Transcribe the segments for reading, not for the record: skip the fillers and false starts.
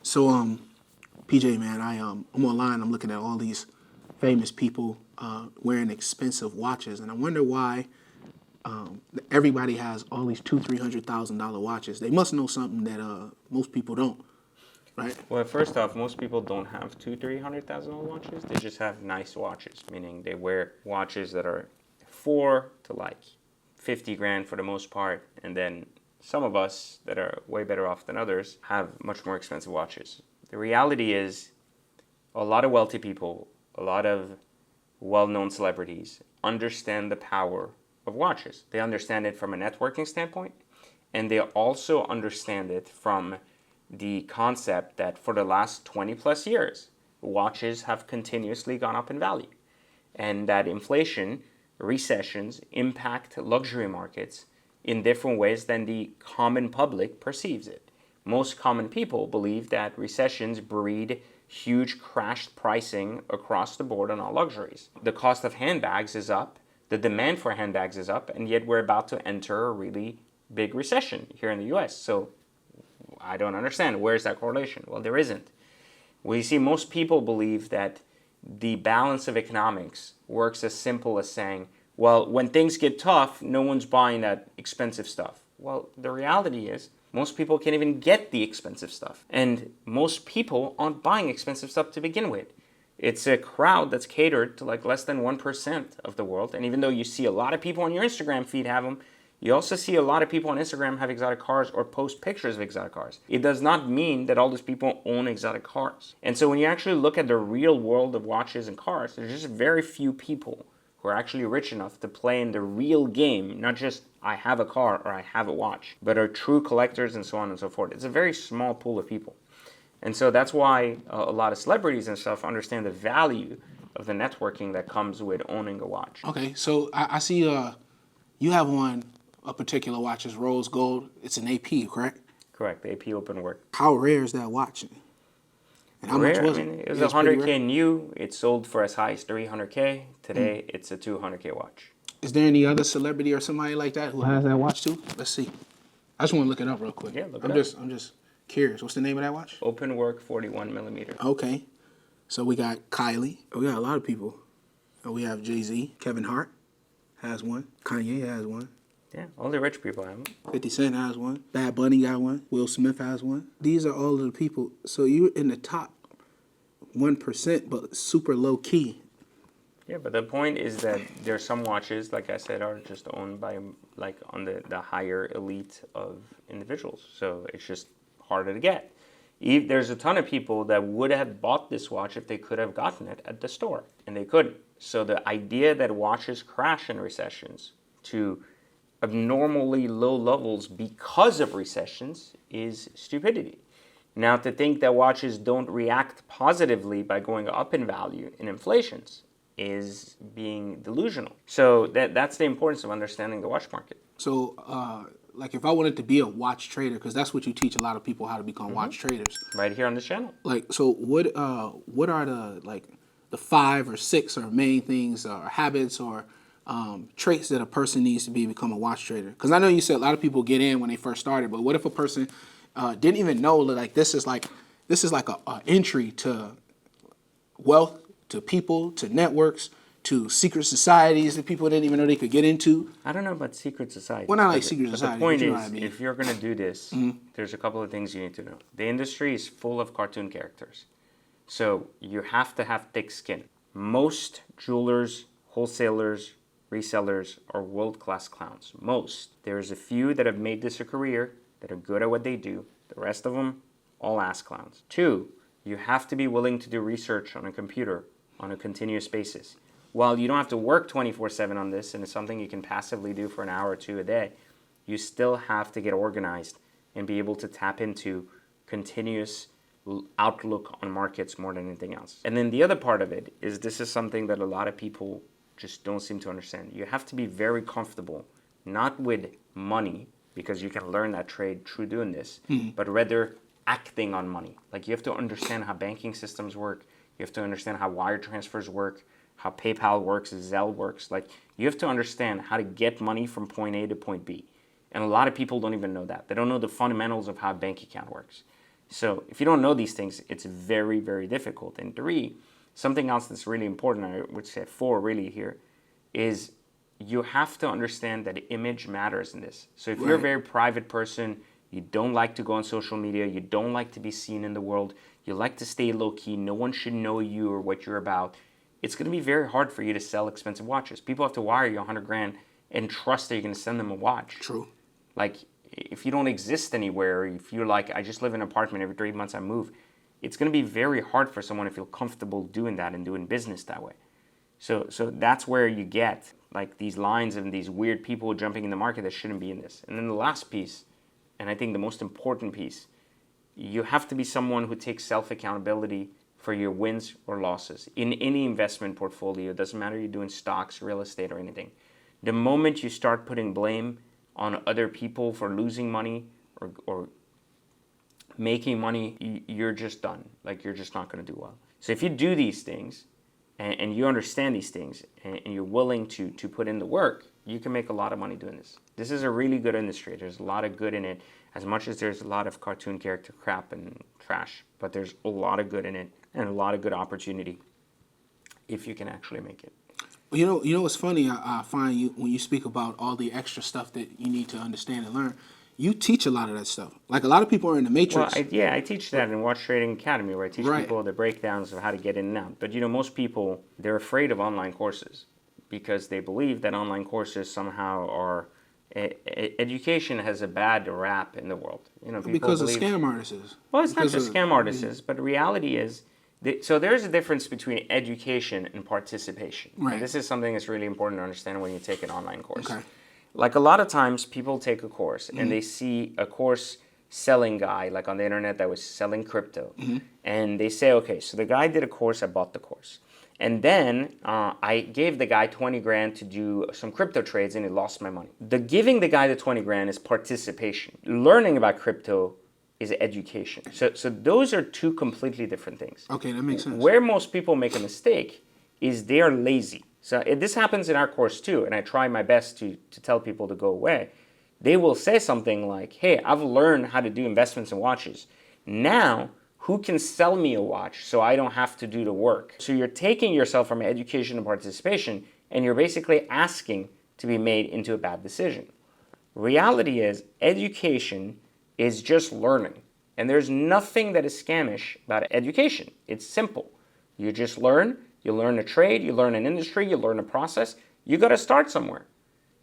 So, PJ, man, I'm online. I'm looking at all these famous people wearing expensive watches, and I wonder why everybody has all these $200,000-$300,000 watches. They must know something that most people don't, right? Well, first off, most people don't have $200,000-$300,000 watches. They just have nice watches, meaning they wear watches that are 4 to like 50 grand for the most part, and then some of us that are way better off than others have much more expensive watches. The reality is, a lot of wealthy people, a lot of well-known celebrities understand the power of watches. They understand it from a networking standpoint, and they also understand it from the concept that for the last 20 plus years, watches have continuously gone up in value, and that inflation, recessions impact luxury markets in different ways than the common public perceives it. Most common people believe that recessions breed huge crashed pricing across the board on all luxuries. The cost of handbags is up, the demand for handbags is up, and yet we're about to enter a really big recession here in the US. So I don't understand. Where's that correlation? Well, there isn't. We see most people believe that the balance of economics works as simple as saying, well, when things get tough, no one's buying that expensive stuff. Well, the reality is most people can't even get the expensive stuff. And most people aren't buying expensive stuff to begin with. It's a crowd that's catered to like less than 1% of the world. And even though you see a lot of people on your Instagram feed have them, you also see a lot of people on Instagram have exotic cars or post pictures of exotic cars. It does not mean that all those people own exotic cars. And so when you actually look at the real world of watches and cars, there's just very few people who are actually rich enough to play in the real game, not just I have a car or I have a watch, but are true collectors and so on and so forth. It's a very small pool of people. And so that's why a lot of celebrities and stuff understand the value of the networking that comes with owning a watch. Okay, so I see you have one, a particular watch is rose gold. It's an AP, correct? Correct, the AP Open work. How rare is that watch? And how much was it? It was 100K new. It sold for as high as 300K. Today, it's a 200K watch. Is there any other celebrity or somebody like that who has that watch too? Let's see. I just want to look it up real quick. Yeah, look it up. I'm just curious. What's the name of that watch? Open work 41 millimeter. Okay. So we got Kylie. We got a lot of people. We have Jay-Z. Kevin Hart has one. Kanye has one. Yeah, all the rich people have them. 50 Cent has one. Bad Bunny got one. Will Smith has one. These are all of the people. So you're in the top 1%, but super low key. Yeah, but the point is that there are some watches, like I said, are just owned by like on the higher elite of individuals. So it's just harder to get. There's a ton of people that would have bought this watch if they could have gotten it at the store, and they couldn't. So the idea that watches crash in recessions to abnormally low levels because of recessions is stupidity. Now, to think that watches don't react positively by going up in value in inflations is being delusional. So that's the importance of understanding the watch market. So, like if I wanted to be a watch trader, because that's what you teach a lot of people how to become watch traders. Right here on this channel. Like, so what are the 5 or 6 or main things or habits or traits that a person needs to become a watch trader? Because I know you said a lot of people get in when they first started, but what if a person didn't even know that like this is like a entry to wealth, to people, to networks, to secret societies that people didn't even know they could get into? I don't know about secret society. Well, not like secret society. The point you know is, what I mean. if you're going to do this, there's a couple of things you need to know. The industry is full of cartoon characters. So you have to have thick skin. Most jewelers, wholesalers, resellers are world-class clowns. Most. There's a few that have made this a career, that are good at what they do. The rest of them, all ass clowns. 2, you have to be willing to do research on a computer on a continuous basis. While you don't have to work 24/7 on this, and it's something you can passively do for an hour or 2 a day, you still have to get organized and be able to tap into continuous outlook on markets more than anything else. And then the other part of it is this is something that a lot of people just don't seem to understand. You have to be very comfortable, not with money, because you can learn that trade through doing this, but rather acting on money. Like you have to understand how banking systems work. You have to understand how wire transfers work, how PayPal works, Zelle works. Like you have to understand how to get money from point A to point B. And a lot of people don't even know that. They don't know the fundamentals of how a bank account works. So if you don't know these things, it's very, very difficult. And 3, something else that's really important, I would say 4 really here, is you have to understand that image matters in this. So if you're a very private person, you don't like to go on social media, you don't like to be seen in the world, you like to stay low key, no one should know you or what you're about, it's going to be very hard for you to sell expensive watches. People have to wire you 100 grand and trust that you're going to send them a watch. True. Like, if you don't exist anywhere, if you're like, I just live in an apartment, every 3 months I move, it's going to be very hard for someone to feel comfortable doing that and doing business that way. So that's where you get like these lines and these weird people jumping in the market that shouldn't be in this. And then the last piece, and I think the most important piece, you have to be someone who takes self-accountability for your wins or losses in any investment portfolio. It doesn't matter if you're doing stocks, real estate, or anything. The moment you start putting blame on other people for losing money or making money, you're just done. Like, you're just not going to do well. So if you do these things and you understand these things and you're willing to put in the work, you can make a lot of money doing this. This is a really good industry. There's a lot of good in it, as much as there's a lot of cartoon character crap and trash. But there's a lot of good in it and a lot of good opportunity if you can actually make it. You know what's funny? I find you when you speak about all the extra stuff that you need to understand and learn. You teach a lot of that stuff. Like, a lot of people are in the matrix. Well, I teach that in Watch Trading Academy, where I teach people the breakdowns of how to get in and out. But most people, they're afraid of online courses because they believe that online courses somehow are education has a bad rap in the world. People because believe, of scam artists. Well, it's not just scam artists, but the reality is. So there's a difference between education and participation. Right. And this is something that's really important to understand when you take an online course. Okay. Like, a lot of times people take a course and they see a course selling guy like on the internet that was selling crypto. And they say, okay, so the guy did a course, I bought the course. And then I gave the guy 20 grand to do some crypto trades and he lost my money. The giving the guy the 20 grand is participation. Learning about crypto is education. So those are two completely different things. Okay, that makes sense. Where most people make a mistake is they are lazy. So this happens in our course too, and I try my best to tell people to go away. They will say something like, hey, I've learned how to do investments in watches. Now, who can sell me a watch so I don't have to do the work? So you're taking yourself from education and participation, and you're basically asking to be made into a bad decision. Reality is, education is just learning. And there's nothing that is scamish about education. It's simple. You just learn. You learn a trade, you learn an industry, you learn a process. You got to start somewhere.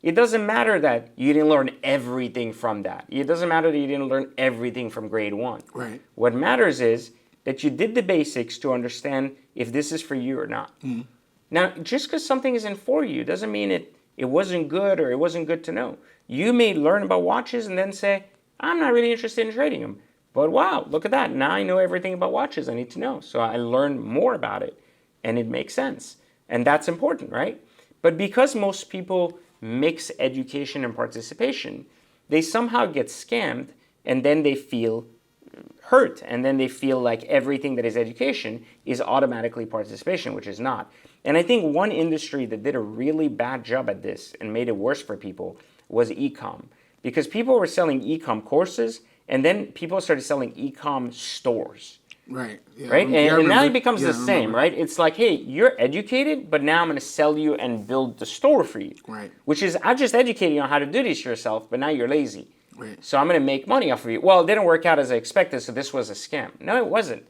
It doesn't matter that you didn't learn everything from that. It doesn't matter that you didn't learn everything from grade 1. Right. What matters is that you did the basics to understand if this is for you or not. Now, just because something isn't for you doesn't mean it wasn't good or it wasn't good to know. You may learn about watches and then say, I'm not really interested in trading them. But wow, look at that. Now I know everything about watches I need to know. So I learned more about it. And it makes sense. And that's important, right? But because most people mix education and participation, they somehow get scammed and then they feel hurt. And then they feel like everything that is education is automatically participation, which is not. And I think one industry that did a really bad job at this and made it worse for people was e-com. Because people were selling e-com courses and then people started selling e-com stores. Right. Yeah, right? And now it becomes the I same, right? It's like, hey, you're educated, but now I'm going to sell you and build the store for you. Right. Which is, I just educated you on how to do this yourself, but now you're lazy. Right. So I'm going to make money off of you. Well, it didn't work out as I expected, so this was a scam. No, it wasn't.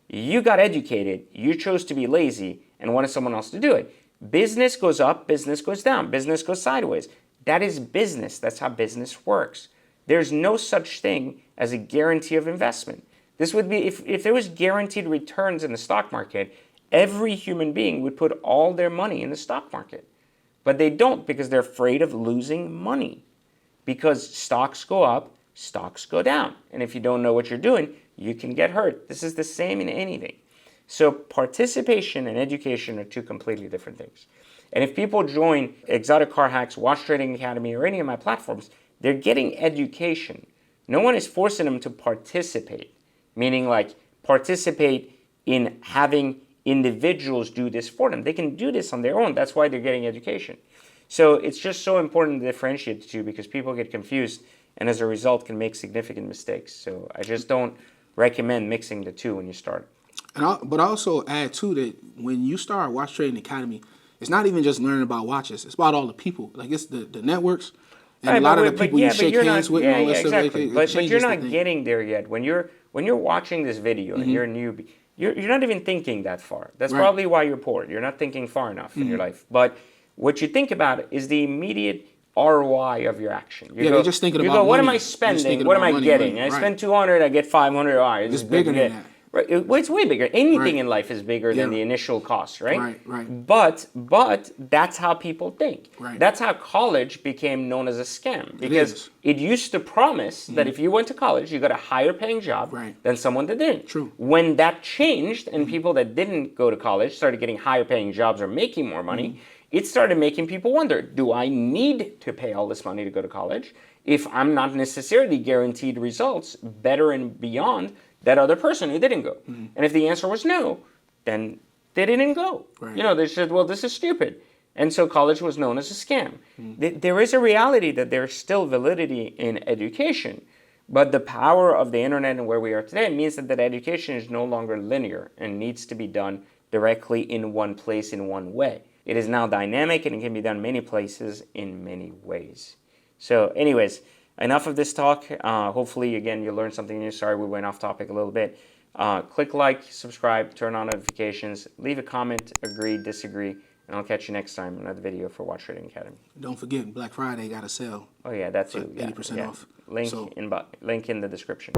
You got educated, you chose to be lazy, and wanted someone else to do it. Business goes up, business goes down, business goes sideways. That is business. That's how business works. There's no such thing as a guarantee of investment. This would be, if there was guaranteed returns in the stock market, every human being would put all their money in the stock market. But they don't because they're afraid of losing money. Because stocks go up, stocks go down. And if you don't know what you're doing, you can get hurt. This is the same in anything. So participation and education are two completely different things. And if people join Exotic Car Hacks, Watch Trading Academy, or any of my platforms, they're getting education. No one is forcing them to participate. Meaning like participate in having individuals do this for them. They can do this on their own. That's why they're getting education. So it's just so important to differentiate the two because people get confused and as a result can make significant mistakes. So I just don't recommend mixing the two when you start. But I also add too that when you start Watch Trading Academy, it's not even just learning about watches. It's about all the people. Like it's the networks and Right, a lot of the people you shake hands with. And all that stuff. Exactly. It But you're changes the not thing. getting there yet. When you're watching this video and you're a newbie, you're not even thinking that far. That's probably why you're poor. You're not thinking far enough in your life. But what you think about is the immediate ROI of your action. They're just thinking about go, what am money. I spending? What am I getting? I spend 200, I get 500. All right, It's bigger than that. Right. Well, it's way bigger. Anything in life is bigger than the initial cost, right? Right. But that's how people think. Right. That's how college became known as a scam, because it used to promise that if you went to college, you got a higher paying job than someone that didn't. True. When that changed and people that didn't go to college started getting higher paying jobs or making more money, it started making people wonder, do I need to pay all this money to go to college if I'm not necessarily guaranteed results better and beyond that other person who didn't go? And if the answer was no, then they didn't go. Right. You know, they said, well, this is stupid. And so college was known as a scam. There is a reality that there's still validity in education, but the power of the internet and where we are today means that education is no longer linear and needs to be done directly in one place in one way. It is now dynamic and it can be done many places in many ways. So anyways, enough of this talk. Hopefully, again, you learned something new. Sorry we went off topic a little bit. Click like, subscribe, turn on notifications, leave a comment, agree, disagree, and I'll catch you next time in another video for Watch Trading Academy. Don't forget, Black Friday got a sale. Oh yeah, that too. 80% off. Link in the description.